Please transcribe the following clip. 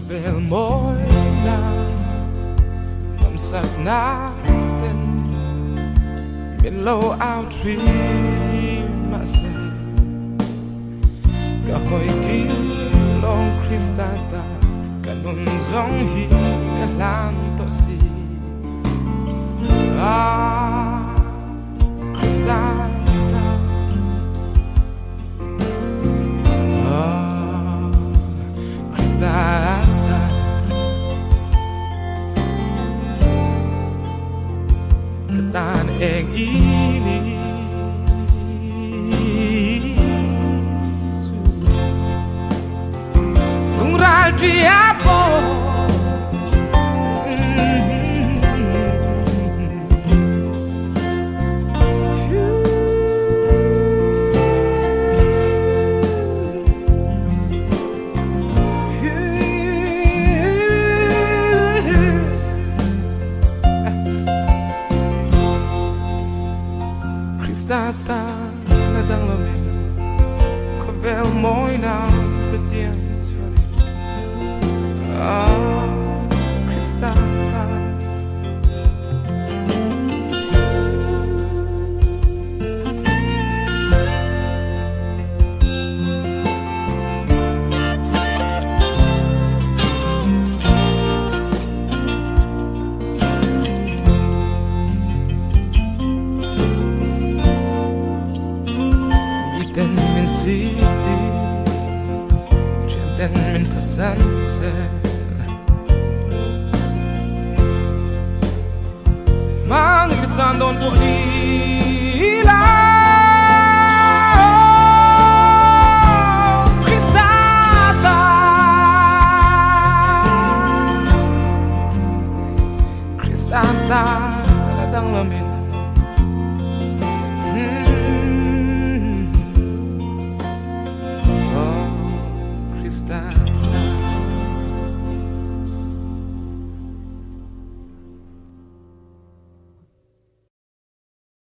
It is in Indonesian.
Vel mo'y na mamsak natin Minlo ao tri mase Kahoy kilong Krista ta Kanun zong hi kalanto si Krista ta Krista ta Katan eng ini Kung ral tiapo Krista ta na dang lamin Ko vel mo'y na thiam Krista ta Den min siti den min presence Mang gitsandon po ila Krista ta Krista ta nadang lamin